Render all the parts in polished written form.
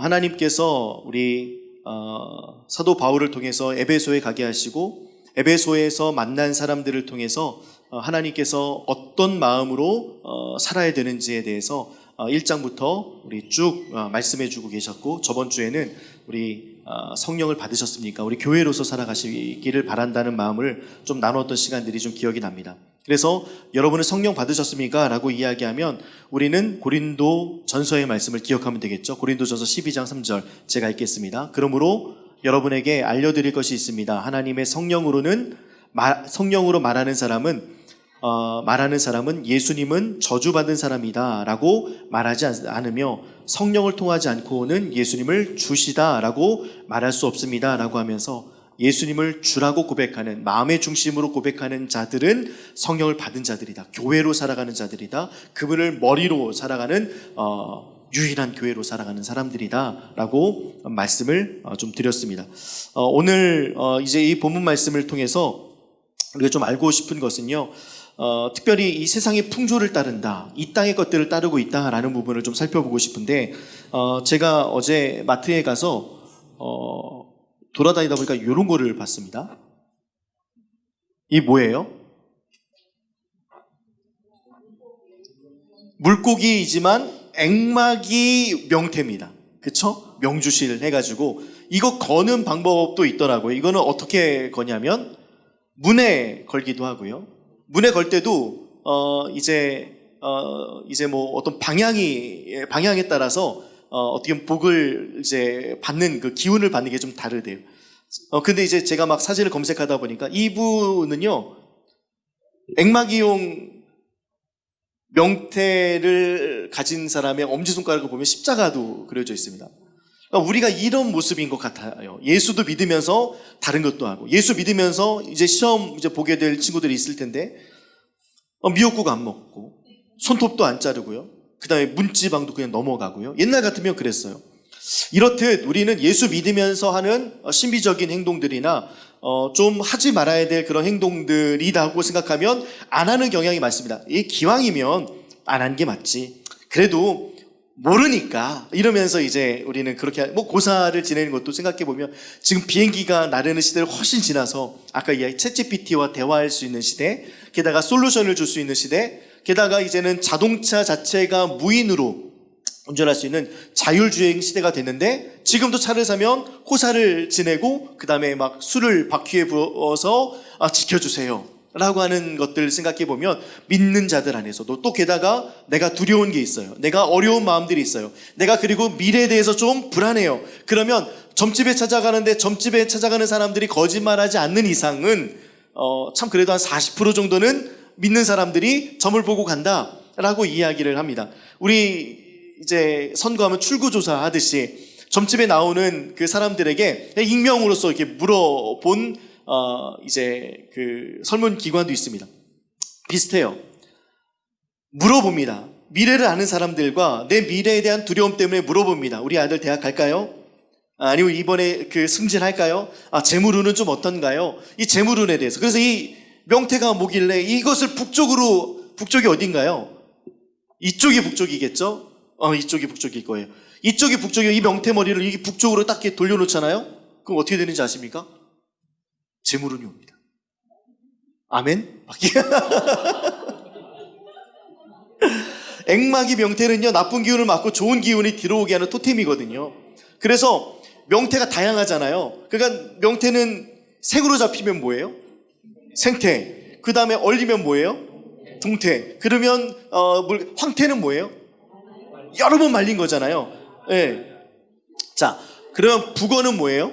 하나님께서 우리 사도 바울을 통해서 에베소에 가게 하시고 에베소에서 만난 사람들을 통해서 하나님께서 어떤 마음으로 살아야 되는지에 대해서 1장부터 우리 쭉 말씀해 주고 계셨고, 저번 주에는 우리 성령을 받으셨습니까? 우리 교회로서 살아가시기를 바란다는 마음을 좀 나눴던 시간들이 좀 기억이 납니다. 그래서 여러분은 성령 받으셨습니까? 라고 이야기하면 우리는 고린도 전서의 말씀을 기억하면 되겠죠. 고린도 전서 12장 3절 제가 읽겠습니다. 그러므로 여러분에게 알려드릴 것이 있습니다. 하나님의 성령으로 말하는 사람은 예수님은 저주받은 사람이다 라고 말하지 않으며, 성령을 통하지 않고는 예수님을 주시다 라고 말할 수 없습니다 라고 하면서, 예수님을 주라고 고백하는, 마음의 중심으로 고백하는 자들은 성령을 받은 자들이다, 교회로 살아가는 자들이다, 그분을 머리로 살아가는 유일한 교회로 살아가는 사람들이다 라고 말씀을 좀 드렸습니다. 오늘 이제 이 본문 말씀을 통해서 우리가 좀 알고 싶은 것은요, 특별히 이 세상의 풍조를 따른다, 이 땅의 것들을 따르고 있다라는 부분을 좀 살펴보고 싶은데, 제가 어제 마트에 가서 돌아다니다 보니까 이런 거를 봤습니다. 이 뭐예요? 물고기이지만 액막이 명태입니다. 그쵸? 명주실 해가지고 이거 거는 방법도 있더라고요. 이거는 어떻게 거냐면 문에 걸기도 하고요. 문에 걸 때도 이제 뭐 어떤 방향에 따라서 어떻게 보면 복을 이제 받는 그 기운을 받는 게 좀 다르대요. 근데 이제 제가 막 사진을 검색하다 보니까 이분은요, 액막이용 명태를 가진 사람의 엄지손가락을 보면 십자가도 그려져 있습니다. 그러니까 우리가 이런 모습인 것 같아요. 예수도 믿으면서 다른 것도 하고, 예수 믿으면서 이제 시험 이제 보게 될 친구들이 있을 텐데, 미역국 안 먹고, 손톱도 안 자르고요. 그 다음에 문지방도 그냥 넘어가고요. 옛날 같으면 그랬어요. 이렇듯 우리는 예수 믿으면서 하는 신비적인 행동들이나 좀 하지 말아야 될 그런 행동들이라고 생각하면 안 하는 경향이 많습니다. 이 기왕이면 안 하는 게 맞지, 그래도 모르니까 이러면서 이제 우리는 그렇게 뭐 고사를 지내는 것도 생각해보면 지금 비행기가 나르는 시대를 훨씬 지나서 아까 이야기 챗GPT와 대화할 수 있는 시대, 게다가 솔루션을 줄 수 있는 시대, 게다가 이제는 자동차 자체가 무인으로 운전할 수 있는 자율주행 시대가 됐는데, 지금도 차를 사면 호사를 지내고 그 다음에 막 술을 바퀴에 부어서 지켜주세요 라고 하는 것들 생각해보면 믿는 자들 안에서도 또 게다가 내가 두려운 게 있어요. 내가 어려운 마음들이 있어요. 내가 그리고 미래에 대해서 좀 불안해요. 그러면 점집에 찾아가는 사람들이 거짓말하지 않는 이상은 참 그래도 한 40% 정도는 믿는 사람들이 점을 보고 간다라고 이야기를 합니다. 우리 이제 선거하면 출구조사 하듯이 점집에 나오는 그 사람들에게 익명으로서 이렇게 물어본 이제 그 설문기관도 있습니다. 비슷해요. 물어봅니다. 미래를 아는 사람들과 내 미래에 대한 두려움 때문에 물어봅니다. 우리 아들 대학 갈까요? 아니면 이번에 그 승진할까요? 재물운은 좀 어떤가요? 이 재물운에 대해서. 그래서 이 명태가 뭐길래 이것을 북쪽이 어딘가요? 이쪽이 북쪽이겠죠? 이쪽이 북쪽일 거예요. 이쪽이 북쪽이면 이 명태머리를 이 북쪽으로 딱 이렇게 돌려놓잖아요? 그럼 어떻게 되는지 아십니까? 재물운이 옵니다. 아멘? 액막이 명태는요, 나쁜 기운을 막고 좋은 기운이 들어오게 하는 토템이거든요. 그래서 명태가 다양하잖아요. 그러니까 명태는 색으로 잡히면 뭐예요? 생태. 그 다음에 얼리면 뭐예요? 동태. 그러면 황태는 뭐예요? 여러 번 말린 거잖아요. 네. 자, 그러면 북어는 뭐예요?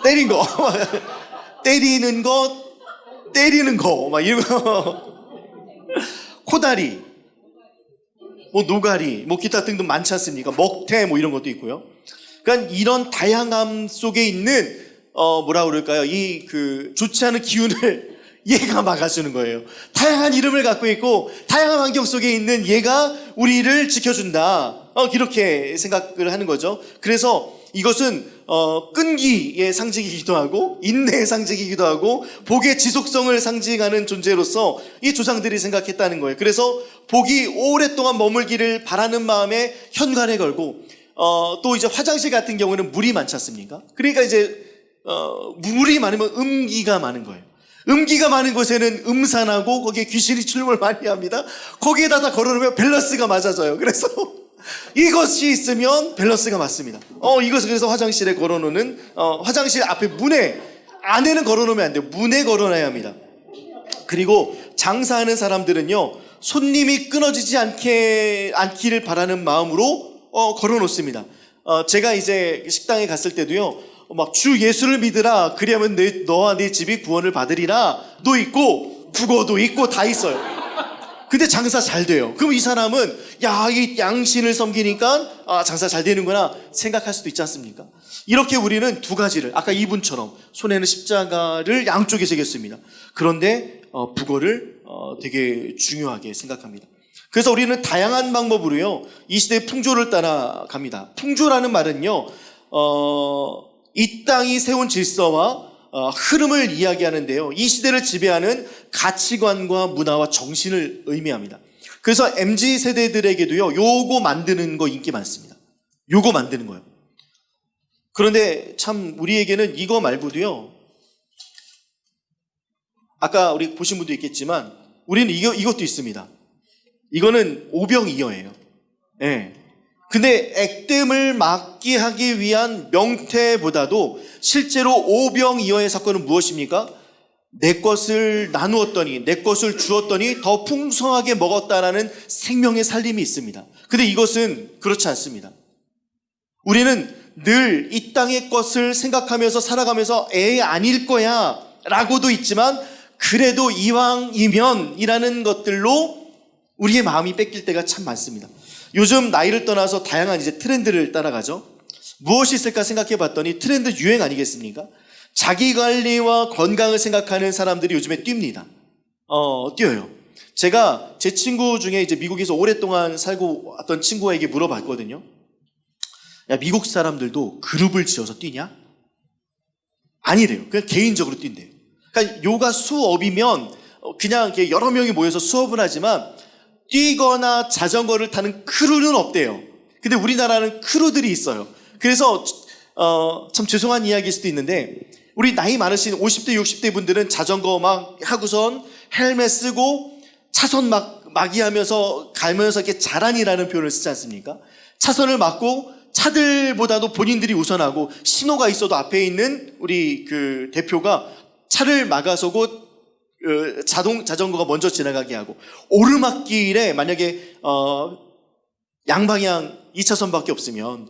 때린 거. 때리는 거 막 이런 거. 코다리, 뭐 노가리, 뭐 기타 등등 많지 않습니까? 먹태 뭐 이런 것도 있고요. 그러니까 이런 다양함 속에 있는 뭐라 그럴까요? 이 그 좋지 않은 기운을 얘가 막아주는 거예요. 다양한 이름을 갖고 있고 다양한 환경 속에 있는 얘가 우리를 지켜준다. 이렇게 생각을 하는 거죠. 그래서 이것은 끈기의 상징이기도 하고 인내의 상징이기도 하고 복의 지속성을 상징하는 존재로서 이 조상들이 생각했다는 거예요. 그래서 복이 오랫동안 머물기를 바라는 마음에 현관에 걸고 또 이제 화장실 같은 경우는 물이 많지 않습니까? 그러니까 이제 물이 많으면 음기가 많은 거예요. 음기가 많은 곳에는 음산하고 거기에 귀신이 출몰 많이 합니다. 거기에다 다 걸어놓으면 밸런스가 맞아져요. 그래서 이것이 있으면 밸런스가 맞습니다. 이것을 그래서 화장실에 걸어놓는 화장실 앞에 문에 안에는 걸어놓으면 안 돼요. 문에 걸어놔야 합니다. 그리고 장사하는 사람들은요, 손님이 끊어지지 않기를 바라는 마음으로 걸어놓습니다. 제가 이제 식당에 갔을 때도요, 막 주 예수를 믿으라, 그리하면 너와 네 집이 구원을 받으리라 도 있고 국어도 있고 다 있어요. 근데 장사 잘 돼요. 그럼 이 사람은 이 양신을 섬기니까 장사 잘 되는구나 생각할 수도 있지 않습니까? 이렇게 우리는 두 가지를, 아까 이분처럼 손에는 십자가를 양쪽에 새겼습니다. 그런데 북어를 되게 중요하게 생각합니다. 그래서 우리는 다양한 방법으로요, 이 시대의 풍조를 따라갑니다. 풍조라는 말은요, 이 땅이 세운 질서와 흐름을 이야기하는데요, 이 시대를 지배하는 가치관과 문화와 정신을 의미합니다. 그래서 MZ 세대들에게도요, 요거 만드는 거 인기 많습니다. 요거 만드는 거요. 그런데 참 우리에게는 이거 말고도요, 아까 우리 보신 분도 있겠지만 우리는 이것도 있습니다. 이거는 오병이어예요. 네. 근데 액땜을 막게 하기 위한 명태보다도 실제로 오병이어의 사건은 무엇입니까? 내 것을 나누었더니, 내 것을 주었더니 더 풍성하게 먹었다라는 생명의 살림이 있습니다. 근데 이것은 그렇지 않습니다. 우리는 늘 이 땅의 것을 생각하면서 살아가면서 아닐 거야 라고도 있지만, 그래도 이왕이면 이라는 것들로 우리의 마음이 뺏길 때가 참 많습니다. 요즘 나이를 떠나서 다양한 이제 트렌드를 따라가죠. 무엇이 있을까 생각해 봤더니 트렌드 유행 아니겠습니까? 자기 관리와 건강을 생각하는 사람들이 요즘에 뜁니다. 뛰어요. 제가 제 친구 중에 이제 미국에서 오랫동안 살고 왔던 친구에게 물어봤거든요. 야, 미국 사람들도 그룹을 지어서 뛰냐? 아니래요. 그냥 개인적으로 뛴대요. 그러니까 요가 수업이면 그냥 이렇게 여러 명이 모여서 수업을 하지만 뛰거나 자전거를 타는 크루는 없대요. 근데 우리나라는 크루들이 있어요. 그래서 참 죄송한 이야기일 수도 있는데, 우리 나이 많으신 50대 60대 분들은 자전거 막 하고선 헬멧 쓰고 차선 막이하면서 가면서 이렇게 자란이라는 표현을 쓰지 않습니까? 차선을 막고 차들보다도 본인들이 우선하고, 신호가 있어도 앞에 있는 우리 그 대표가 차를 막아서고 자전거가 먼저 지나가게 하고, 오르막길에 만약에 양방향 2차선밖에 없으면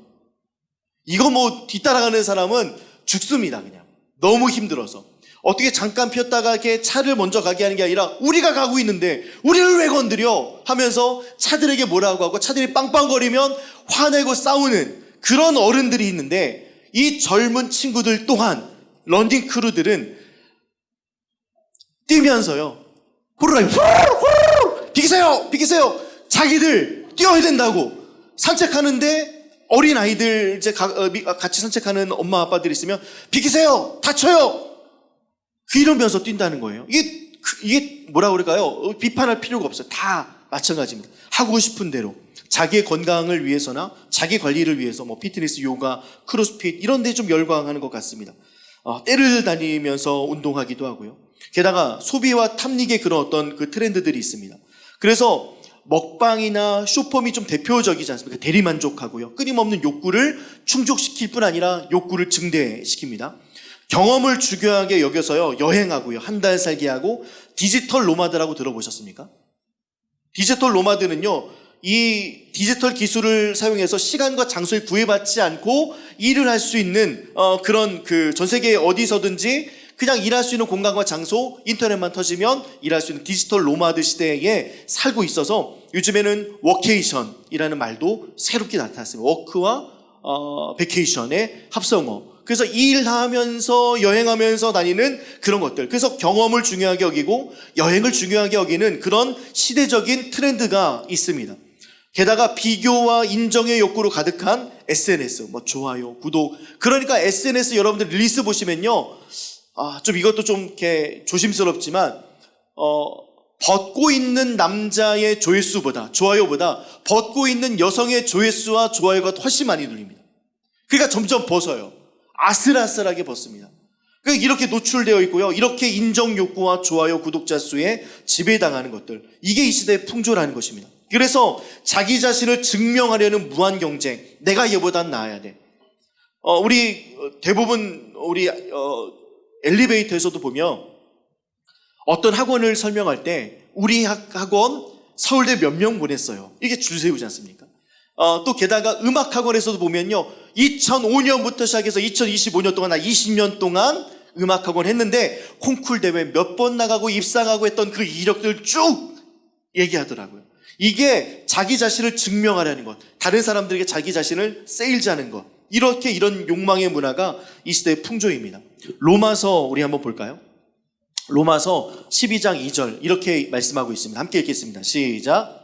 이거 뭐 뒤따라가는 사람은 죽습니다. 그냥 너무 힘들어서. 어떻게 잠깐 폈다가 이렇게 차를 먼저 가게 하는 게 아니라, 우리가 가고 있는데 우리를 왜 건드려 하면서 차들에게 뭐라고 하고, 차들이 빵빵거리면 화내고 싸우는 그런 어른들이 있는데, 이 젊은 친구들 또한, 런닝 크루들은 뛰면서요, 호루라기 후루룩 비키세요 비키세요, 자기들 뛰어야 된다고 산책하는데, 어린 아이들 이제 같이 산책하는 엄마 아빠들이 있으면 비키세요 다쳐요 이러면서 뛴다는 거예요. 이게 뭐라 그럴까요? 비판할 필요가 없어요. 다 마찬가지입니다. 하고 싶은 대로 자기의 건강을 위해서나 자기 관리를 위해서 뭐 피트니스, 요가, 크로스핏 이런 데 좀 열광하는 것 같습니다. 때를 다니면서 운동하기도 하고요. 게다가 소비와 탐닉의 그런 어떤 그 트렌드들이 있습니다. 그래서 먹방이나 쇼폼이 좀 대표적이지 않습니까? 대리만족하고요, 끊임없는 욕구를 충족시킬 뿐 아니라 욕구를 증대시킵니다. 경험을 중요하게 여겨서요, 여행하고요, 한 달 살기 하고, 디지털 노마드라고 들어보셨습니까? 디지털 노마드는요, 이 디지털 기술을 사용해서 시간과 장소에 구애받지 않고 일을 할 수 있는 그런 그 전 세계 어디서든지 그냥 일할 수 있는 공간과 장소, 인터넷만 터지면 일할 수 있는 디지털 노마드 시대에 살고 있어서, 요즘에는 워케이션이라는 말도 새롭게 나타났습니다. 워크와 베케이션의 합성어. 그래서 일하면서 여행하면서 다니는 그런 것들. 그래서 경험을 중요하게 여기고 여행을 중요하게 여기는 그런 시대적인 트렌드가 있습니다. 게다가 비교와 인정의 욕구로 가득한 SNS, 뭐 좋아요, 구독. 그러니까 SNS 여러분들 릴리스 보시면요, 좀 이것도 좀 이렇게 조심스럽지만 벗고 있는 남자의 조회수보다, 좋아요보다 벗고 있는 여성의 조회수와 좋아요가 훨씬 많이 눌립니다. 그러니까 점점 벗어요. 아슬아슬하게 벗습니다. 그러니까 이렇게 노출되어 있고요. 이렇게 인정 욕구와 좋아요, 구독자 수에 지배당하는 것들. 이게 이 시대의 풍조라는 것입니다. 그래서 자기 자신을 증명하려는 무한 경쟁. 내가 얘보단 나아야 돼. 우리 대부분 엘리베이터에서도 보면 어떤 학원을 설명할 때 우리 학원 서울대 몇 명 보냈어요. 이게 줄 세우지 않습니까? 또 게다가 음악 학원에서도 보면요. 2005년부터 시작해서 2025년 동안, 20년 동안 음악 학원 했는데 콩쿨 대회 몇 번 나가고 입상하고 했던 그 이력들 쭉 얘기하더라고요. 이게 자기 자신을 증명하려는 것, 다른 사람들에게 자기 자신을 세일즈하는 것, 이런 욕망의 문화가 이 시대의 풍조입니다. 로마서 우리 한번 볼까요? 로마서 12장 2절 이렇게 말씀하고 있습니다. 함께 읽겠습니다. 시작.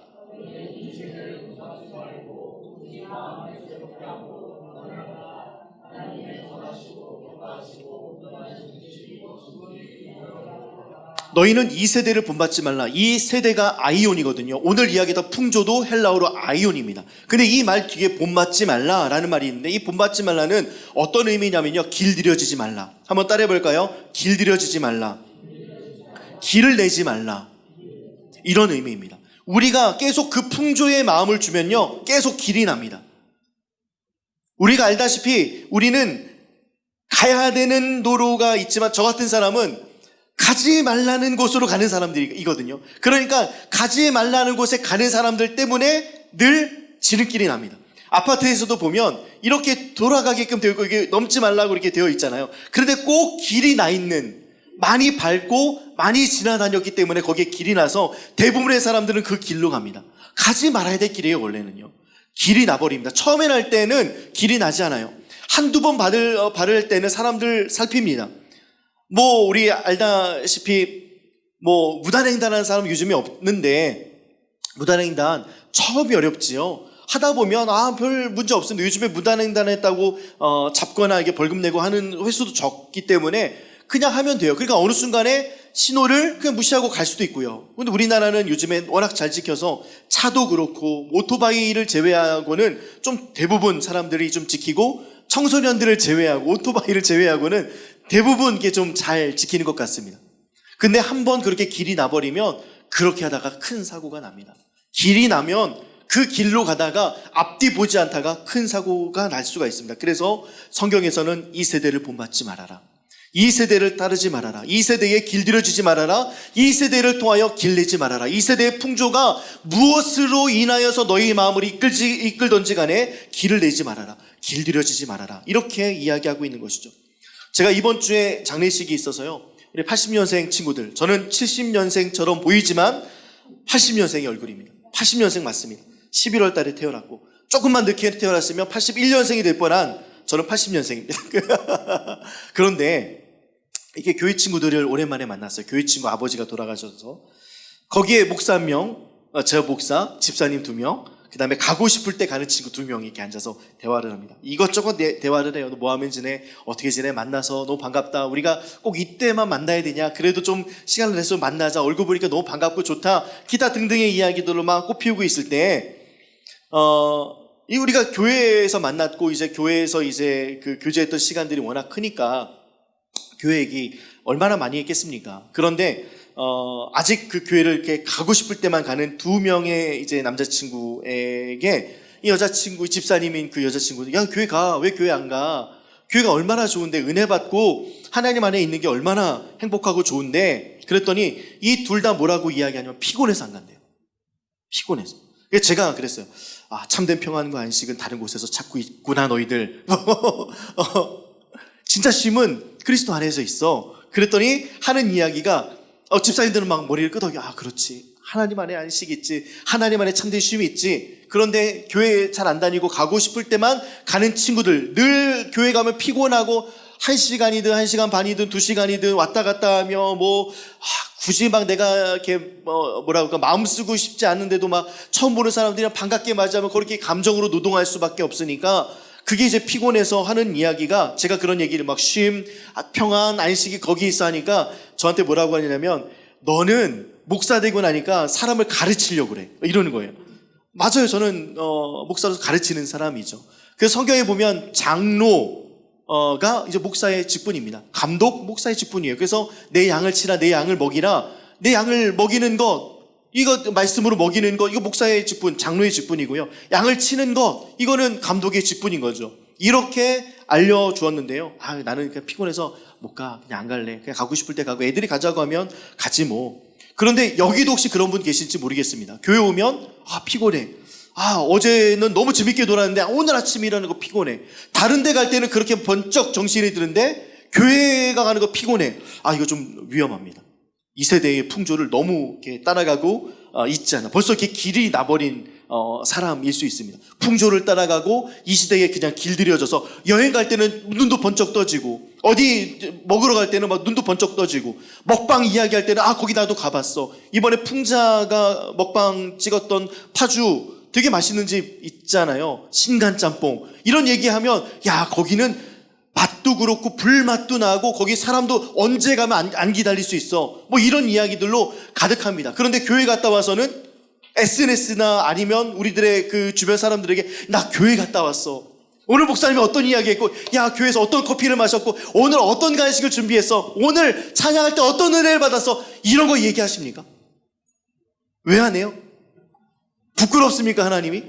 너희는 이 세대를 본받지 말라. 이 세대가 아이온이거든요. 오늘 이야기했던 풍조도 헬라어로 아이온입니다. 근데 이 말 뒤에 본받지 말라라는 말이 있는데 이 본받지 말라는 어떤 의미냐면요. 길들여지지 말라. 한번 따라해 볼까요? 길들여지지 말라. 길을 내지 말라. 이런 의미입니다. 우리가 계속 그 풍조의 마음을 주면요. 계속 길이 납니다. 우리가 알다시피 우리는 가야 되는 도로가 있지만 저 같은 사람은 가지 말라는 곳으로 가는 사람들이거든요. 그러니까 가지 말라는 곳에 가는 사람들 때문에 늘 지름길이 납니다. 아파트에서도 보면 이렇게 돌아가게끔 되어 있고 이게 넘지 말라고 이렇게 되어 있잖아요. 그런데 꼭 길이 나 있는, 많이 밟고 많이 지나다녔기 때문에 거기에 길이 나서 대부분의 사람들은 그 길로 갑니다. 가지 말아야 될 길이에요. 원래는요. 길이 나버립니다. 처음에 날 때는 길이 나지 않아요. 한두 번 바를 때는 사람들 살핍니다. 우리 알다시피 무단횡단하는 사람은 요즘에 없는데 무단횡단 처음이 어렵지요. 하다 보면 별 문제 없습니다. 요즘에 무단횡단했다고 잡거나 이게 벌금 내고 하는 횟수도 적기 때문에 그냥 하면 돼요. 그러니까 어느 순간에 신호를 그냥 무시하고 갈 수도 있고요. 근데 우리나라는 요즘에 워낙 잘 지켜서 차도 그렇고 오토바이를 제외하고는 좀 대부분 사람들이 좀 지키고 청소년들을 제외하고 오토바이를 제외하고는 대부분 이게 좀 잘 지키는 것 같습니다. 근데 한번 그렇게 길이 나버리면 그렇게 하다가 큰 사고가 납니다. 길이 나면 그 길로 가다가 앞뒤 보지 않다가 큰 사고가 날 수가 있습니다. 그래서 성경에서는 이 세대를 본받지 말아라. 이 세대를 따르지 말아라. 이 세대에 길들여지지 말아라. 이 세대를 통하여 길내지 말아라. 이 세대의 풍조가 무엇으로 인하여서 너희 마음을 이끌던지 간에 길을 내지 말아라. 길들여지지 말아라. 이렇게 이야기하고 있는 것이죠. 제가 이번 주에 장례식이 있어서요. 우리 80년생 친구들, 저는 70년생처럼 보이지만 80년생의 얼굴입니다. 80년생 맞습니다. 11월 달에 태어났고 조금만 늦게 태어났으면 81년생이 될 뻔한 저는 80년생입니다. 그런데 이렇게 교회 친구들을 오랜만에 만났어요. 교회 친구 아버지가 돌아가셔서 거기에 목사 한 명, 저 목사, 집사님 2명, 그 다음에 가고 싶을 때 가는 친구 2명이 이렇게 앉아서 대화를 합니다. 이것저것 대화를 해요. 너 뭐 하면 지내? 어떻게 지내? 만나서 너무 반갑다. 우리가 꼭 이때만 만나야 되냐? 그래도 좀 시간을 내서 만나자. 얼굴 보니까 너무 반갑고 좋다. 기타 등등의 이야기들로 막 꽃피우고 있을 때, 우리가 교회에서 만났고 이제 교회에서 이제 그 교제했던 시간들이 워낙 크니까 교회 얘기 얼마나 많이 했겠습니까? 그런데 아직 그 교회를 이렇게 가고 싶을 때만 가는 2명의 이제 남자친구에게 이 여자친구, 집사님인 그 여자친구는 야, 교회 가. 왜 교회 안 가? 교회가 얼마나 좋은데, 은혜 받고 하나님 안에 있는 게 얼마나 행복하고 좋은데, 그랬더니 이 둘 다 뭐라고 이야기하냐면 피곤해서 안 간대요. 피곤해서. 그래서 제가 그랬어요. 참된 평안과 안식은 다른 곳에서 찾고 있구나, 너희들. 진짜 쉼은 그리스도 안에서 있어. 그랬더니 하는 이야기가 집사님들은 막 머리를 끄덕여. 그렇지. 하나님 안에 안식이 있지. 하나님 안에 참된 쉼이 있지. 그런데 교회 잘 안 다니고 가고 싶을 때만 가는 친구들, 늘 교회 가면 피곤하고 1시간이든 1시간 반이든 2시간이든 왔다 갔다 하며 굳이 막 내가 이렇게 마음 쓰고 싶지 않은데도 막 처음 보는 사람들이랑 반갑게 맞이하면 그렇게 감정으로 노동할 수밖에 없으니까 그게 이제 피곤해서 하는 이야기가, 제가 그런 얘기를 막 쉼, 평안, 안식이 거기 있어 하니까 저한테 뭐라고 하냐면 너는 목사 되고 나니까 사람을 가르치려고 그래. 이러는 거예요. 맞아요. 저는 목사로서 가르치는 사람이죠. 그래서 성경에 보면 장로가 이제 목사의 직분입니다. 감독 목사의 직분이에요. 그래서 내 양을 치라, 내 양을 먹이라. 내 양을 먹이는 것, 이거 말씀으로 먹이는 것, 이거 목사의 직분, 장로의 직분이고요. 양을 치는 것, 이거는 감독의 직분인 거죠. 이렇게 알려주었는데요. 나는 그냥 피곤해서 못 가. 그냥 안 갈래. 그냥 가고 싶을 때 가고, 애들이 가자고 하면 가지 뭐. 그런데 여기도 혹시 그런 분 계실지 모르겠습니다. 교회 오면 피곤해. 어제는 너무 재밌게 놀았는데 오늘 아침에 일하는 거 피곤해. 다른 데 갈 때는 그렇게 번쩍 정신이 드는데 교회가 가는 거 피곤해. 이거 좀 위험합니다. 이 세대의 풍조를 너무 이렇게 따라가고 있지 않나. 벌써 이렇게 길이 나버린 사람일 수 있습니다. 풍조를 따라가고 이 시대에 그냥 길들여져서 여행 갈 때는 눈도 번쩍 떠지고, 어디 먹으러 갈 때는 막 눈도 번쩍 떠지고, 먹방 이야기할 때는 거기 나도 가봤어. 이번에 풍자가 먹방 찍었던 파주 되게 맛있는 집 있잖아요. 신간짬뽕. 이런 얘기하면 거기는 맛도 그렇고 불맛도 나고 거기 사람도 언제 가면 안 기다릴 수 있어. 뭐 이런 이야기들로 가득합니다. 그런데 교회 갔다 와서는 SNS나 아니면 우리들의 그 주변 사람들에게 나 교회 갔다 왔어. 오늘 목사님이 어떤 이야기 했고, 교회에서 어떤 커피를 마셨고, 오늘 어떤 간식을 준비했어. 오늘 찬양할 때 어떤 은혜를 받았어. 이런 거 얘기하십니까? 왜 안 해요? 부끄럽습니까, 하나님이?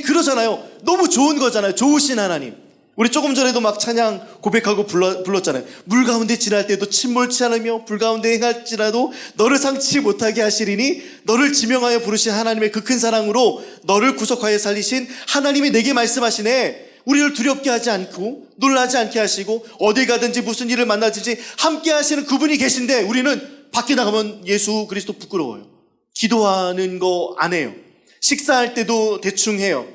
그러잖아요. 너무 좋은 거잖아요. 좋으신 하나님. 우리 조금 전에도 막 찬양 고백하고 불렀잖아요. 물 가운데 지날 때도 침몰치 않으며 불 가운데 행할지라도 너를 상치 못하게 하시리니 너를 지명하여 부르신 하나님의 그 큰 사랑으로 너를 구속하여 살리신 하나님이 내게 말씀하시네. 우리를 두렵게 하지 않고 놀라지 않게 하시고 어디 가든지 무슨 일을 만나든지 함께 하시는 그분이 계신데 우리는 밖에 나가면 예수 그리스도 부끄러워요. 기도하는 거 안 해요. 식사할 때도 대충 해요.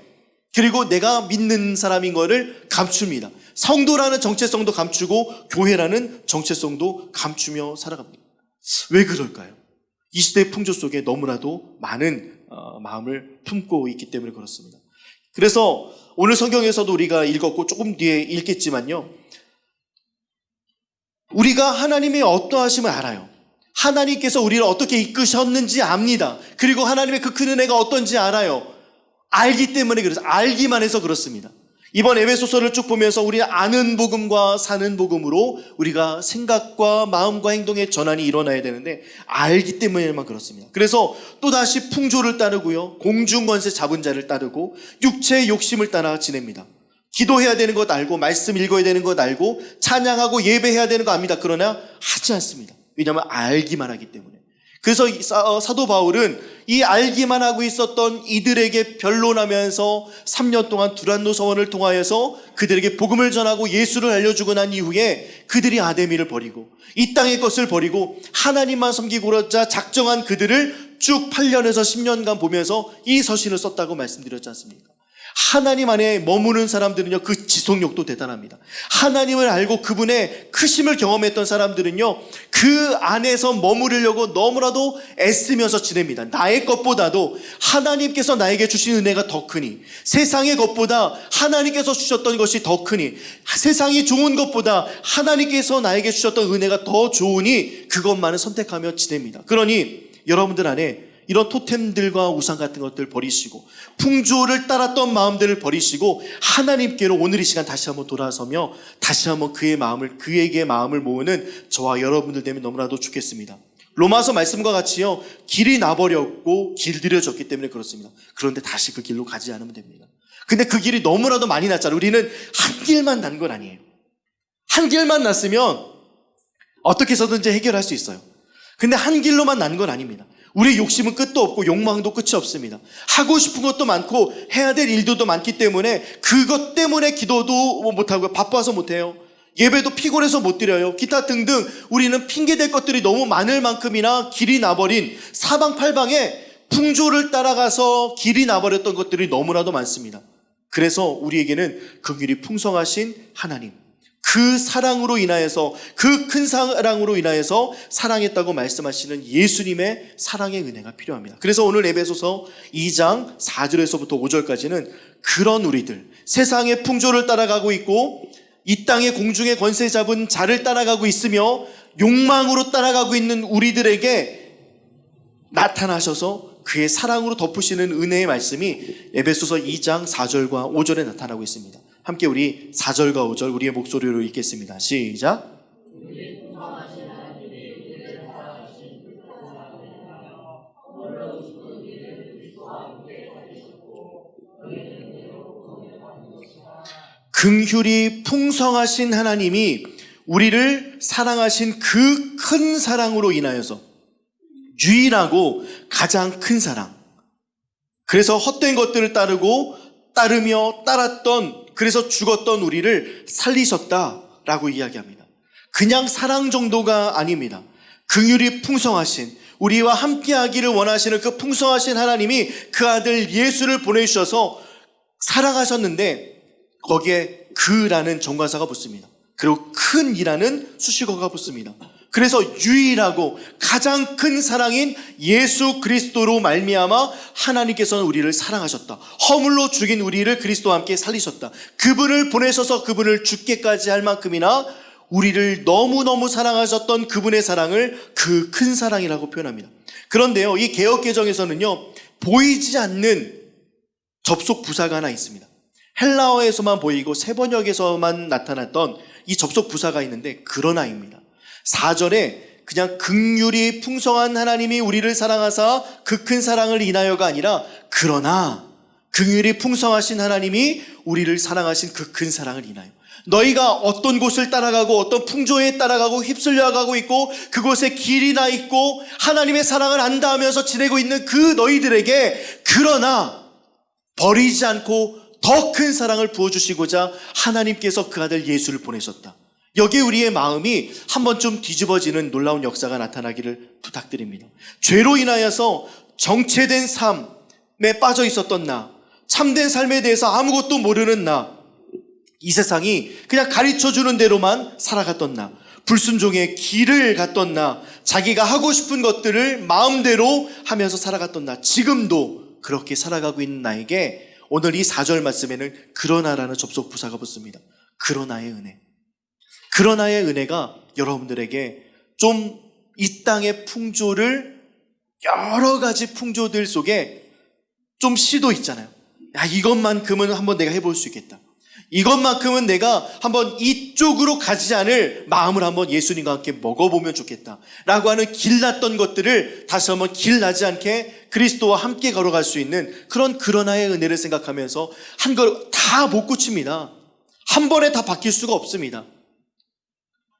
그리고 내가 믿는 사람인 거를 감춥니다. 성도라는 정체성도 감추고 교회라는 정체성도 감추며 살아갑니다. 왜 그럴까요? 이 시대의 풍조 속에 너무나도 많은 마음을 품고 있기 때문에 그렇습니다. 그래서 오늘 성경에서도 우리가 읽었고 조금 뒤에 읽겠지만요, 우리가 하나님의 어떠하심을 알아요. 하나님께서 우리를 어떻게 이끄셨는지 압니다. 그리고 하나님의 그 큰 은혜가 어떤지 알아요. 알기 때문에 그래서, 알기만 해서 그렇습니다. 이번 에베소서를 쭉 보면서 우리는 아는 복음과 사는 복음으로 우리가 생각과 마음과 행동의 전환이 일어나야 되는데 알기 때문에만 그렇습니다. 그래서 또다시 풍조를 따르고요, 공중권세 잡은 자를 따르고 육체의 욕심을 따라 지냅니다. 기도해야 되는 것 알고, 말씀 읽어야 되는 것 알고, 찬양하고 예배해야 되는 거 압니다. 그러나 하지 않습니다. 왜냐하면 알기만 하기 때문에. 그래서 사도 바울은 이 알기만 하고 있었던 이들에게 변론하면서 3년 동안 두란노 서원을 통하여서 그들에게 복음을 전하고 예수를 알려주고 난 이후에 그들이 아데미를 버리고 이 땅의 것을 버리고 하나님만 섬기고자 작정한 그들을 쭉 8년에서 10년간 보면서 이 서신을 썼다고 말씀드렸지 않습니까? 하나님 안에 머무는 사람들은요, 그 지속력도 대단합니다. 하나님을 알고 그분의 크심을 경험했던 사람들은요, 그 안에서 머무르려고 너무나도 애쓰면서 지냅니다. 나의 것보다도 하나님께서 나에게 주신 은혜가 더 크니, 세상의 것보다 하나님께서 주셨던 것이 더 크니, 세상이 좋은 것보다 하나님께서 나에게 주셨던 은혜가 더 좋으니 그것만을 선택하며 지냅니다. 그러니 여러분들 안에 이런 토템들과 우상 같은 것들 버리시고 풍조를 따랐던 마음들을 버리시고 하나님께로 오늘 이 시간 다시 한번 돌아서며 다시 한번 그에게 마음을 모으는 저와 여러분들 되면 너무나도 좋겠습니다. 로마서 말씀과 같이요, 길이 나버렸고 길들여졌기 때문에 그렇습니다. 그런데 다시 그 길로 가지 않으면 됩니다. 근데 그 길이 너무나도 많이 났잖아요. 우리는 한 길만 난 건 아니에요. 한 길만 났으면 어떻게 해서든지 해결할 수 있어요. 근데 한 길로만 난 건 아닙니다. 우리의 욕심은 끝도 없고 욕망도 끝이 없습니다. 하고 싶은 것도 많고 해야 될 일도 많기 때문에 그것 때문에 기도도 못하고 바빠서 못해요. 예배도 피곤해서 못 드려요. 기타 등등 우리는 핑계댈 것들이 너무 많을 만큼이나 길이 나버린 사방팔방에 풍조를 따라가서 길이 나버렸던 것들이 너무나도 많습니다. 그래서 우리에게는 긍휼이 풍성하신 하나님, 그 사랑으로 인하여서, 그 큰 사랑으로 인하여서 사랑했다고 말씀하시는 예수님의 사랑의 은혜가 필요합니다. 그래서 오늘 에베소서 2장 4절에서부터 5절까지는 그런 우리들, 세상의 풍조를 따라가고 있고 이 땅의 공중의 권세 잡은 자를 따라가고 있으며 욕망으로 따라가고 있는 우리들에게 나타나셔서 그의 사랑으로 덮으시는 은혜의 말씀이 에베소서 2장 4절과 5절에 나타나고 있습니다. 함께 우리 4절과 5절 우리의 목소리로 읽겠습니다. 시작. 긍휼이 풍성하신 하나님이 우리를 사랑하신 그 큰 사랑으로 인하여서 유일하고 가장 큰 사랑, 그래서 헛된 것들을 따르며 따랐던, 그래서 죽었던 우리를 살리셨다라고 이야기합니다. 그냥 사랑 정도가 아닙니다. 긍휼이 풍성하신, 우리와 함께하기를 원하시는 그 풍성하신 하나님이 그 아들 예수를 보내주셔서 사랑하셨는데 거기에 그라는 정관사가 붙습니다. 그리고 큰이라는 수식어가 붙습니다. 그래서 유일하고 가장 큰 사랑인 예수 그리스도로 말미암아 하나님께서는 우리를 사랑하셨다. 허물로 죽인 우리를 그리스도와 함께 살리셨다. 그분을 보내셔서 그분을 죽게까지 할 만큼이나 우리를 너무너무 사랑하셨던 그분의 사랑을 그 큰 사랑이라고 표현합니다. 그런데요, 이 개역개정에서는요, 보이지 않는 접속 부사가 하나 있습니다. 헬라어에서만 보이고 세번역에서만 나타났던 이 접속 부사가 있는데 그러나입니다. 4절에 그냥 긍휼이 풍성한 하나님이 우리를 사랑하사 그 큰 사랑을 인하여가 아니라 그러나 긍휼이 풍성하신 하나님이 우리를 사랑하신 그 큰 사랑을 인하여, 너희가 어떤 곳을 따라가고 어떤 풍조에 따라가고 휩쓸려 가고 있고 그곳에 길이 나 있고 하나님의 사랑을 안다 하면서 지내고 있는 그 너희들에게 그러나 버리지 않고 더 큰 사랑을 부어주시고자 하나님께서 그 아들 예수를 보내셨다. 여기에 우리의 마음이 한번 좀 뒤집어지는 놀라운 역사가 나타나기를 부탁드립니다. 죄로 인하여서 정체된 삶에 빠져 있었던 나, 참된 삶에 대해서 아무것도 모르는 나, 이 세상이 그냥 가르쳐주는 대로만 살아갔던 나, 불순종의 길을 갔던 나, 자기가 하고 싶은 것들을 마음대로 하면서 살아갔던 나, 지금도 그렇게 살아가고 있는 나에게 오늘 이 4절 말씀에는 그러나라는 접속 부사가 붙습니다. 그러나의 은혜. 그러나의 은혜가 여러분들에게 좀 이 땅의 풍조를, 여러 가지 풍조들 속에 좀 시도 있잖아요. 야, 이것만큼은 한번 내가 해볼 수 있겠다. 이것만큼은 내가 한번 이쪽으로 가지 않을 마음을 한번 예수님과 함께 먹어보면 좋겠다 라고 하는 길났던 것들을 다시 한번 길나지 않게 그리스도와 함께 걸어갈 수 있는 그런 그러나의 은혜를 생각하면서 한 걸 다 못 고칩니다. 한 번에 다 바뀔 수가 없습니다.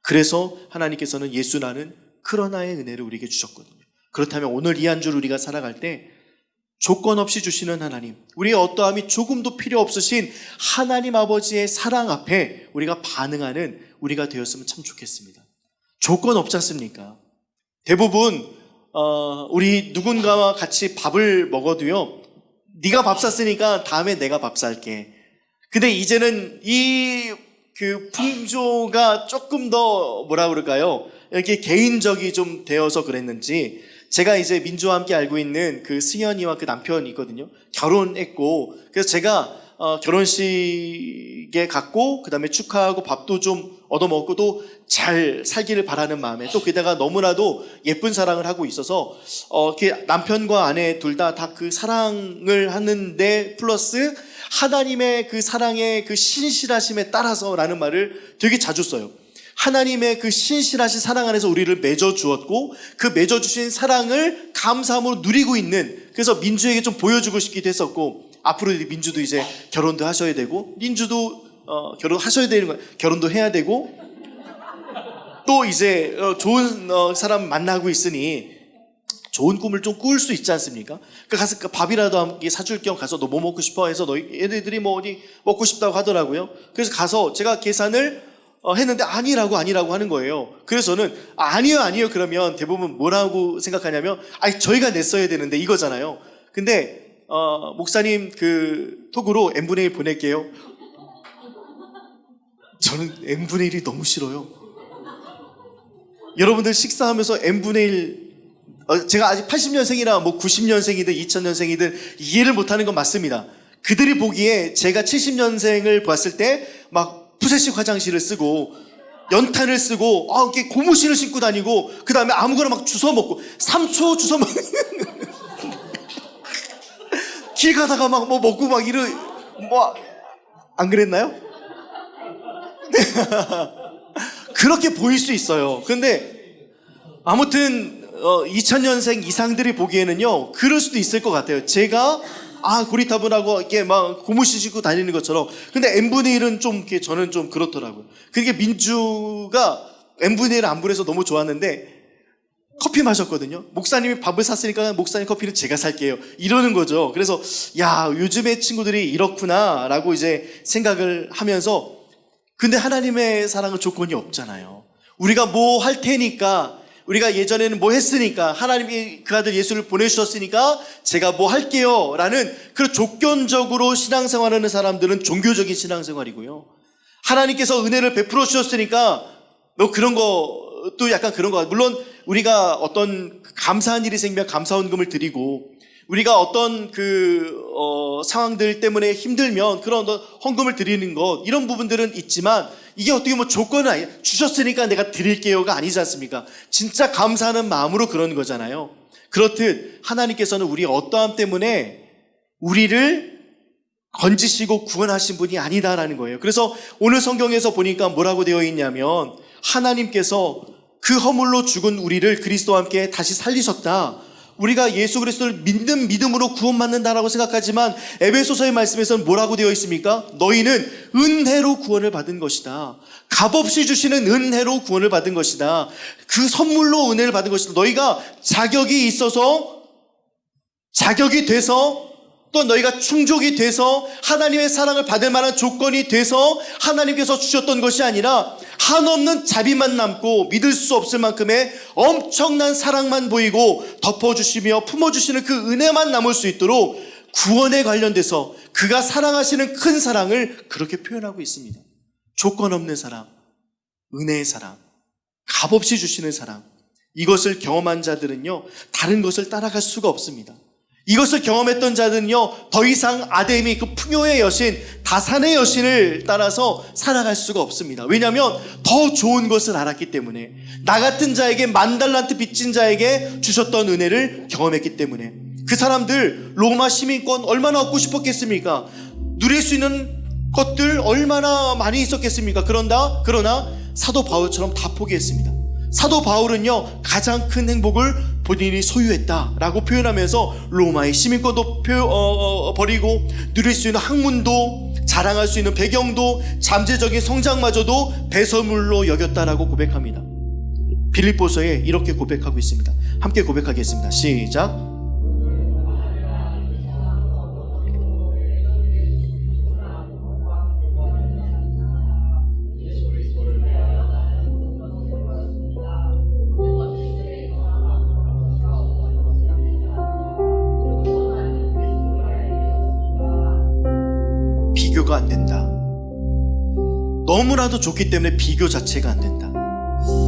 그래서 하나님께서는 예수라는 그러나의 은혜를 우리에게 주셨거든요. 그렇다면 오늘 이 한 줄 우리가 살아갈 때 조건 없이 주시는 하나님, 우리의 어떠함이 조금도 필요 없으신 하나님 아버지의 사랑 앞에 우리가 반응하는 우리가 되었으면 참 좋겠습니다. 조건 없지 않습니까? 대부분 우리 누군가와 같이 밥을 먹어도요, 네가 밥 샀으니까 다음에 내가 밥 살게. 근데 이제는 그 풍조가 조금 더 뭐라 그럴까요? 이렇게 개인적이 좀 되어서 그랬는지, 제가 이제 민주와 함께 알고 있는 그 승현이와 그 남편이 있거든요. 결혼했고, 그래서 제가 결혼식에 갔고, 그 다음에 축하하고 밥도 좀 얻어먹고 또 잘 살기를 바라는 마음에, 또 게다가 너무나도 예쁜 사랑을 하고 있어서 이렇게 남편과 아내 둘 다 그 사랑을 하는데 플러스 하나님의 그 사랑의 그 신실하심에 따라서라는 말을 되게 자주 써요. 하나님의 그 신실하신 사랑 안에서 우리를 맺어주었고 그 맺어주신 사랑을 감사함으로 누리고 있는, 그래서 민주에게 좀 보여주고 싶기도 했었고, 앞으로 민주도 이제 결혼도 하셔야 되고, 민주도 결혼하셔야 되는 거예요. 결혼도 해야 되고, 또 이제 좋은 사람 만나고 있으니 좋은 꿈을 좀 꾸을 수 있지 않습니까? 그러니까 가서 밥이라도 함께 사줄 겸 가서 너 뭐 먹고 싶어 해서 얘네들이 뭐 어디 먹고 싶다고 하더라고요. 그래서 가서 제가 계산을 했는데 아니라고 하는 거예요. 그래서 저는 아니요 그러면 대부분 뭐라고 생각하냐면 저희가 냈어야 되는데 이거잖아요. 근데 목사님 그 톡으로 n분의 1 보낼게요. 저는 n분의 1이 너무 싫어요. 여러분들 식사하면서 n분의 1, 제가 아직 80년생이라 뭐 90년생이든 2000년생이든 이해를 못하는 건 맞습니다. 그들이 보기에 제가 70년생을 봤을 때 막 푸세식 화장실을 쓰고 연탄을 쓰고 이렇게 고무신을 신고 다니고 그 다음에 아무거나 막 주워 먹고 3초 주워 먹는 길 가다가 막 뭐 먹고 막 뭐 안 그랬나요? 그렇게 보일 수 있어요. 근데 아무튼 2000년생 이상들이 보기에는요 그럴 수도 있을 것 같아요. 제가 고리타분하고 이렇게 막 고무신 신고 다니는 것처럼. 근데 n분의 1은 좀 이렇게 저는 좀 그렇더라고요. 그게 민주가 n분의 1 안 보내서 너무 좋았는데 커피 마셨거든요. 목사님이 밥을 샀으니까 목사님 커피는 제가 살게요. 이러는 거죠. 그래서 야, 요즘의 친구들이 이렇구나 라고 이제 생각을 하면서, 근데 하나님의 사랑은 조건이 없잖아요. 우리가 뭐 할 테니까, 우리가 예전에는 뭐 했으니까, 하나님이 그 아들 예수를 보내주셨으니까 제가 뭐 할게요 라는 그런 조건적으로 신앙생활하는 사람들은 종교적인 신앙생활이고요. 하나님께서 은혜를 베풀어 주셨으니까 너 그런 것도 약간 그런 거. 물론 우리가 어떤 감사한 일이 생기면 감사원금을 드리고, 우리가 어떤 상황들 때문에 힘들면 그런 헌금을 드리는 것, 이런 부분들은 있지만 이게 어떻게 뭐 조건은 아니에요. 주셨으니까 내가 드릴게요가 아니지 않습니까? 진짜 감사하는 마음으로 그러는 거잖아요. 그렇듯 하나님께서는 우리의 어떠함 때문에 우리를 건지시고 구원하신 분이 아니다라는 거예요. 그래서 오늘 성경에서 보니까 뭐라고 되어 있냐면, 하나님께서 그 허물로 죽은 우리를 그리스도와 함께 다시 살리셨다. 우리가 예수 그리스도를 믿는 믿음으로 구원받는다라고 생각하지만 에베소서의 말씀에서는 뭐라고 되어 있습니까? 너희는 은혜로 구원을 받은 것이다. 값없이 주시는 은혜로 구원을 받은 것이다. 그 선물로 은혜를 받은 것이다. 너희가 자격이 있어서, 자격이 돼서, 또 너희가 충족이 돼서 하나님의 사랑을 받을 만한 조건이 돼서 하나님께서 주셨던 것이 아니라, 한없는 자비만 남고 믿을 수 없을 만큼의 엄청난 사랑만 보이고 덮어주시며 품어주시는 그 은혜만 남을 수 있도록 구원에 관련돼서 그가 사랑하시는 큰 사랑을 그렇게 표현하고 있습니다. 조건 없는 사랑, 은혜의 사랑, 값없이 주시는 사랑. 이것을 경험한 자들은요 다른 것을 따라갈 수가 없습니다. 이것을 경험했던 자들은요 더 이상 아데미, 그 풍요의 여신, 다산의 여신을 따라서 살아갈 수가 없습니다. 왜냐하면 더 좋은 것을 알았기 때문에, 나 같은 자에게 10,000달란트 빚진 자에게 주셨던 은혜를 경험했기 때문에. 그 사람들 로마 시민권 얼마나 얻고 싶었겠습니까? 누릴 수 있는 것들 얼마나 많이 있었겠습니까? 그러나 사도 바울처럼 다 포기했습니다. 사도 바울은요 가장 큰 행복을 본인이 소유했다라고 표현하면서 로마의 시민권도 버리고 누릴 수 있는 학문도, 자랑할 수 있는 배경도, 잠재적인 성장마저도 배설물로 여겼다라고 고백합니다. 빌립보서에 이렇게 고백하고 있습니다. 함께 고백하겠습니다. 시작. 비교가 안 된다. 너무나도 좋기 때문에 비교 자체가 안 된다.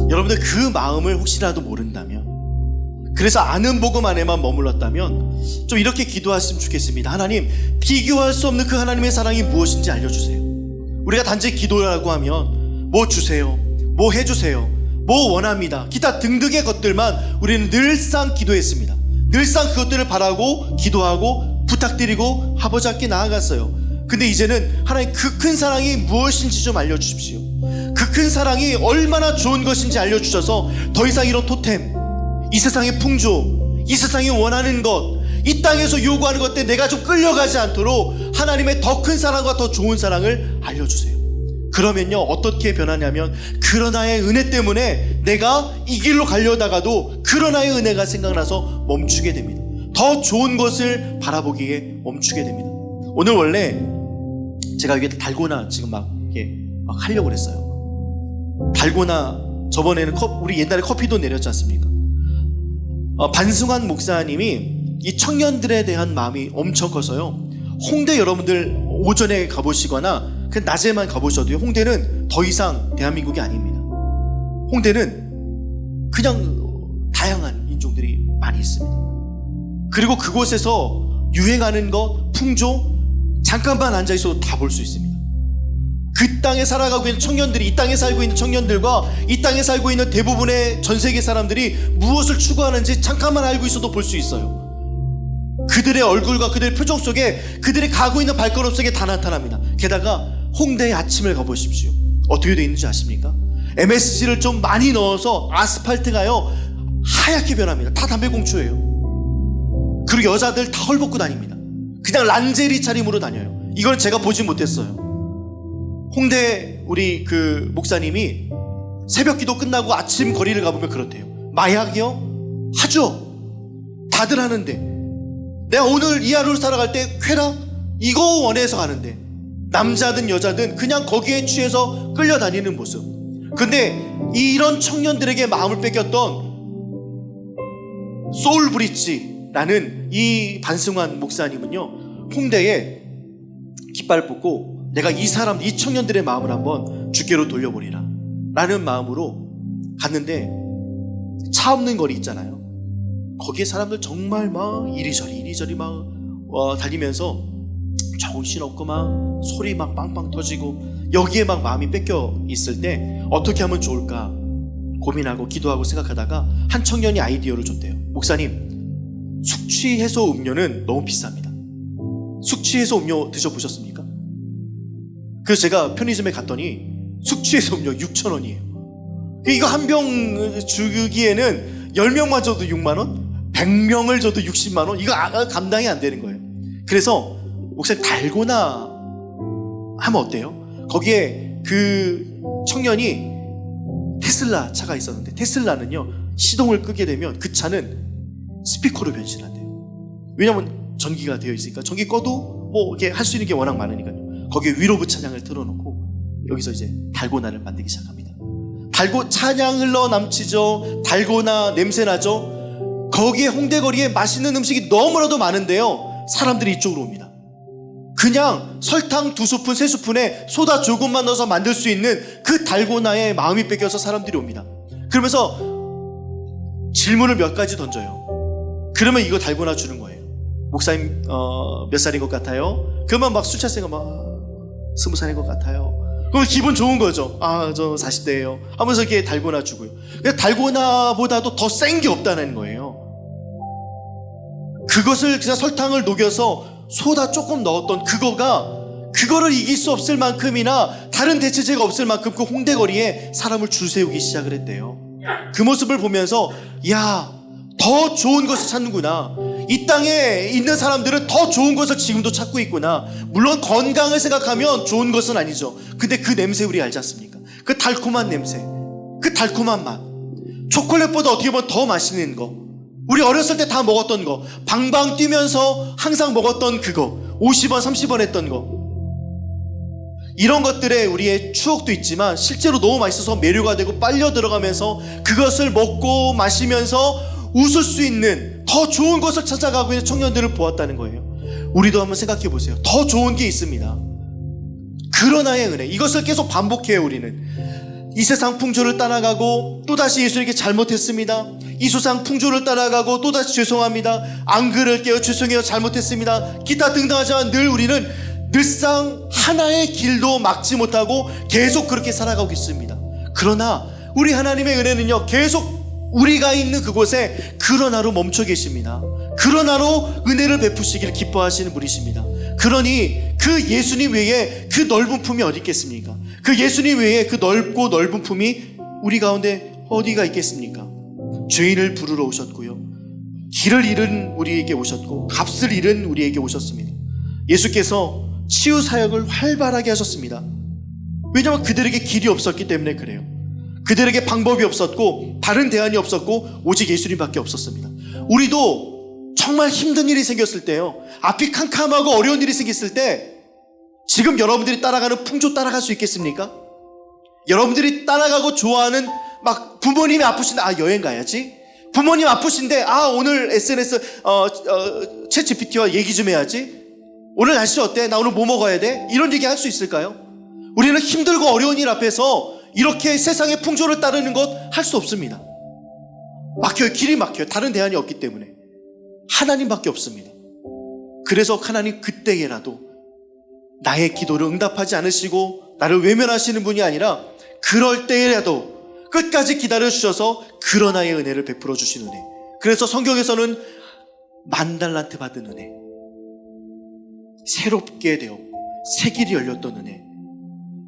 여러분들 그 마음을 혹시라도 모른다면, 그래서 아는 복음 안에만 머물렀다면 좀 이렇게 기도하시면 좋겠습니다. 하나님, 비교할 수 없는 그 하나님의 사랑이 무엇인지 알려주세요. 우리가 단지 기도라고 하면 뭐 주세요, 뭐 해주세요, 뭐 원합니다, 기타 등등의 것들만 우리는 늘상 기도했습니다. 늘상 그것들을 바라고 기도하고 부탁드리고 아버지께 나아갔어요. 근데 이제는 하나님 그 큰 사랑이 무엇인지 좀 알려주십시오. 그 큰 사랑이 얼마나 좋은 것인지 알려주셔서 더 이상 이런 토템, 이 세상의 풍조, 이 세상이 원하는 것, 이 땅에서 요구하는 것 때문에 내가 좀 끌려가지 않도록 하나님의 더 큰 사랑과 더 좋은 사랑을 알려주세요. 그러면요 어떻게 변하냐면, 그러나의 은혜 때문에 내가 이 길로 가려다가도 그러나의 은혜가 생각나서 멈추게 됩니다. 더 좋은 것을 바라보기에 멈추게 됩니다. 오늘 원래 제가 여기 달고나 지금 막 하려고 그랬어요. 달고나, 저번에는 우리 옛날에 커피도 내렸지 않습니까? 반승환 목사님이 이 청년들에 대한 마음이 엄청 커서요, 홍대 여러분들 오전에 가보시거나 그냥 낮에만 가보셔도요, 홍대는 더 이상 대한민국이 아닙니다. 홍대는 그냥 다양한 인종들이 많이 있습니다. 그리고 그곳에서 유행하는 것, 풍조, 잠깐만 앉아있어도 다 볼 수 있습니다. 그 땅에 살아가고 있는 청년들이, 이 땅에 살고 있는 청년들과 이 땅에 살고 있는 대부분의 전 세계 사람들이 무엇을 추구하는지 잠깐만 알고 있어도 볼 수 있어요. 그들의 얼굴과 그들의 표정 속에, 그들이 가고 있는 발걸음 속에 다 나타납니다. 게다가 홍대의 아침을 가보십시오. 어떻게 되어 있는지 아십니까? MSG를 좀 많이 넣어서 아스팔트가요 하얗게 변합니다. 다 담배꽁초예요. 그리고 여자들 다 헐벗고 다닙니다. 그냥 란제리 차림으로 다녀요. 이걸 제가 보지 못했어요. 홍대 우리 그 목사님이 새벽 기도 끝나고 아침 거리를 가보면 그렇대요. 마약이요? 하죠. 다들 하는데 내가 오늘 이 하루를 살아갈 때 쾌락? 이거 원해서 가는데 남자든 여자든 그냥 거기에 취해서 끌려다니는 모습. 근데 이런 청년들에게 마음을 뺏겼던 소울브릿지라는 이 반승환 목사님은요, 홍대에 깃발을 뽑고 내가 이 사람, 이 청년들의 마음을 한번 주께로 돌려보리라 라는 마음으로 갔는데, 차 없는 거리 있잖아요. 거기에 사람들 정말 막 이리저리 막 달리면서 정신없고 막 소리 막 빵빵 터지고, 여기에 막 마음이 뺏겨 있을 때 어떻게 하면 좋을까 고민하고 기도하고 생각하다가 한 청년이 아이디어를 줬대요. 목사님, 숙취해소 음료는 너무 비쌉니다. 숙취해소 음료 드셔보셨습니까? 그래서 제가 편의점에 갔더니 숙취해소 음료 6,000원이에요. 이거 한 병 주기에는 10명만 줘도 6만원, 100명을 줘도 60만원, 이거 감당이 안 되는 거예요. 그래서 목사님, 달고나 하면 어때요? 거기에 그 청년이 테슬라 차가 있었는데, 테슬라는요 시동을 끄게 되면 그 차는 스피커로 변신한대요. 왜냐면 전기가 되어 있으니까. 전기 꺼도 뭐 이렇게 할 수 있는 게 워낙 많으니까요. 거기에 위로브 찬양을 틀어놓고 여기서 이제 달고나를 만들기 시작합니다. 찬양 흘러 넘치죠. 달고나 냄새 나죠. 거기에 홍대거리에 맛있는 음식이 너무나도 많은데요, 사람들이 이쪽으로 옵니다. 그냥 설탕 2스푼, 3스푼에 소다 조금만 넣어서 만들 수 있는 그 달고나에 마음이 뺏겨서 사람들이 옵니다. 그러면서 질문을 몇 가지 던져요. 그러면 이거 달고나 주는 거예요. 목사님 몇 살인 것 같아요? 그러면 막 수차생가 막 20살인 것 같아요. 그럼 기분 좋은 거죠. 아, 저 40대예요 하면서 이렇게 달고나 주고요. 달고나보다도 더 센 게 없다는 거예요. 그것을 그냥 설탕을 녹여서 소다 조금 넣었던 그거를 이길 수 없을 만큼이나 다른 대체제가 없을 만큼 그 홍대거리에 사람을 줄 세우기 시작을 했대요. 그 모습을 보면서, 야, 더 좋은 것을 찾는구나. 이 땅에 있는 사람들은 더 좋은 것을 지금도 찾고 있구나. 물론 건강을 생각하면 좋은 것은 아니죠. 근데 그 냄새 우리 알지 않습니까? 그 달콤한 냄새, 그 달콤한 맛, 초콜릿보다 어떻게 보면 더 맛있는 거, 우리 어렸을 때 다 먹었던 거, 방방 뛰면서 항상 먹었던 그거, 50원 30원 했던 거, 이런 것들에 우리의 추억도 있지만 실제로 너무 맛있어서 매료가 되고 빨려 들어가면서 그것을 먹고 마시면서 웃을 수 있는 더 좋은 것을 찾아가고 있는 청년들을 보았다는 거예요. 우리도 한번 생각해 보세요. 더 좋은 게 있습니다. 그러나의 은혜, 이것을 계속 반복해요. 우리는 이 세상 풍조를 따라가고 또다시 예수에게 잘못했습니다. 이 세상 풍조를 따라가고 또다시 죄송합니다. 안 그럴게요. 죄송해요. 잘못했습니다. 기타 등등 하지만 늘 우리는 늘상 하나의 길도 막지 못하고 계속 그렇게 살아가고 있습니다. 그러나 우리 하나님의 은혜는요, 계속 우리가 있는 그곳에 그러나로 멈춰 계십니다. 그러나로 은혜를 베푸시기를 기뻐하시는 분이십니다. 그러니 그 예수님 외에 그 넓은 품이 어디 있겠습니까? 그 예수님 외에 그 넓고 넓은 품이 우리 가운데 어디가 있겠습니까? 죄인을 부르러 오셨고요, 길을 잃은 우리에게 오셨고 값을 잃은 우리에게 오셨습니다. 예수께서 치유 사역을 활발하게 하셨습니다. 왜냐하면 그들에게 길이 없었기 때문에 그래요. 그들에게 방법이 없었고 다른 대안이 없었고 오직 예수님밖에 없었습니다. 우리도 정말 힘든 일이 생겼을 때요, 앞이 캄캄하고 어려운 일이 생겼을 때 지금 여러분들이 따라가는 풍조 따라갈 수 있겠습니까? 여러분들이 따라가고 좋아하는, 막 부모님이 아프신데 여행 가야지, 부모님 아프신데 오늘 SNS 챗 GPT와 얘기 좀 해야지, 오늘 날씨 어때? 나 오늘 뭐 먹어야 돼? 이런 얘기 할 수 있을까요? 우리는 힘들고 어려운 일 앞에서 이렇게 세상의 풍조를 따르는 것 할 수 없습니다. 막혀요. 길이 막혀요. 다른 대안이 없기 때문에. 하나님밖에 없습니다. 그래서 하나님 그때에라도 나의 기도를 응답하지 않으시고 나를 외면하시는 분이 아니라 그럴 때라도 끝까지 기다려주셔서 그러나의 은혜를 베풀어 주신 은혜. 그래서 성경에서는 10,000달란트 받은 은혜, 새롭게 되었고 새 길이 열렸던 은혜.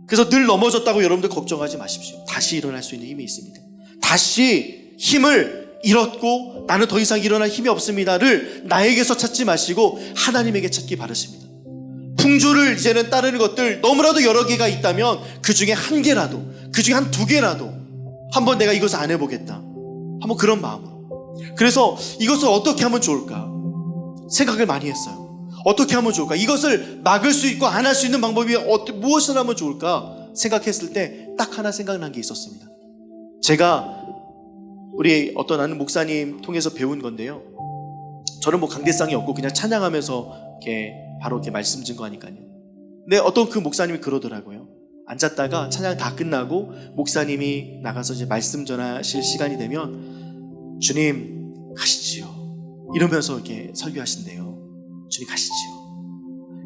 그래서 늘 넘어졌다고 여러분들 걱정하지 마십시오. 다시 일어날 수 있는 힘이 있습니다. 다시 힘을 잃었고 나는 더 이상 일어날 힘이 없습니다를 나에게서 찾지 마시고 하나님에게 찾기 바라십니다. 풍조를 이제는 따르는 것들 너무나도 여러 개가 있다면 그 중에 한 개라도, 그 중에 한 2개라도 한번 내가 이것을 안 해보겠다, 한번 그런 마음으로. 그래서 이것을 어떻게 하면 좋을까 생각을 많이 했어요. 어떻게 하면 좋을까, 이것을 막을 수 있고 안 할 수 있는 방법이 무엇을 하면 좋을까 생각했을 때 딱 하나 생각난 게 있었습니다. 제가 우리 어떤 아는 목사님 통해서 배운 건데요, 저는 뭐 강대상이 없고 그냥 찬양하면서 이렇게 바로 이렇게 말씀 증거하니까요. 근데 어떤 그 목사님이 그러더라고요. 앉았다가 찬양 다 끝나고 목사님이 나가서 이제 말씀 전하실 시간이 되면 주님 가시지요 이러면서 이렇게 설교하신대요. 주님 가시지요.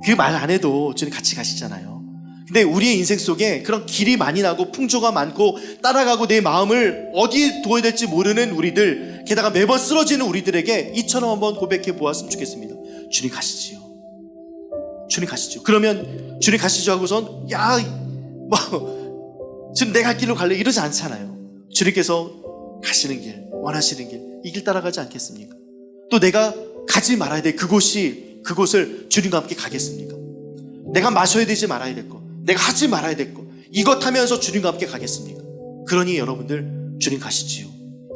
그 말 안 해도 주님 같이 가시잖아요. 근데 우리의 인생 속에 그런 길이 많이 나고 풍조가 많고 따라가고 내 마음을 어디에 두어야 될지 모르는 우리들, 게다가 매번 쓰러지는 우리들에게 이처럼 한번 고백해 보았으면 좋겠습니다. 주님 가시지요. 주님 가시죠. 그러면 주님 가시죠 하고선 지금 내가 갈 길로 갈래 이러지 않잖아요. 주님께서 가시는 길, 원하시는 길, 이 길 따라가지 않겠습니까? 또 내가 가지 말아야 될 그곳을 주님과 함께 가겠습니까? 내가 마셔야 되지 말아야 될 것, 내가 하지 말아야 될 것, 이것 하면서 주님과 함께 가겠습니까? 그러니 여러분들 주님 가시지요.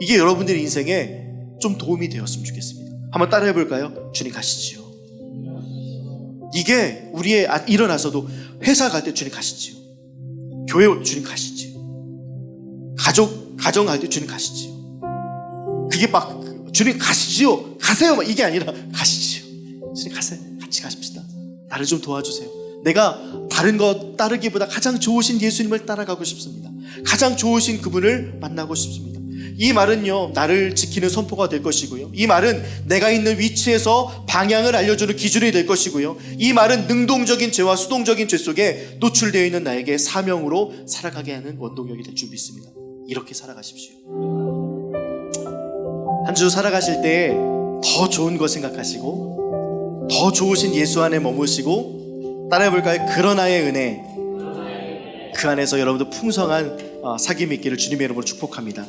이게 여러분들의 인생에 좀 도움이 되었으면 좋겠습니다. 한번 따라해 볼까요? 주님 가시지요. 이게 우리의 일어나서도 회사 갈 때 주님 가시지요. 교회 주님 가시지요. 가정 갈 때 주님 가시지요. 그게 막 주님 가시지요, 가세요 막 이게 아니라 가시지요. 주님 가세요. 같이 가십시다. 나를 좀 도와주세요. 내가 다른 것 따르기보다 가장 좋으신 예수님을 따라가고 싶습니다. 가장 좋으신 그분을 만나고 싶습니다. 이 말은요, 나를 지키는 선포가 될 것이고요, 이 말은 내가 있는 위치에서 방향을 알려주는 기준이 될 것이고요, 이 말은 능동적인 죄와 수동적인 죄 속에 노출되어 있는 나에게 사명으로 살아가게 하는 원동력이 될 줄 믿습니다. 이렇게 살아가십시오. 한 주 살아가실 때 더 좋은 거 생각하시고 더 좋으신 예수 안에 머무시고, 따라해볼까요? 그러나의 은혜, 그 안에서 여러분들 풍성한 사귐이 있기를 주님의 이름으로 축복합니다.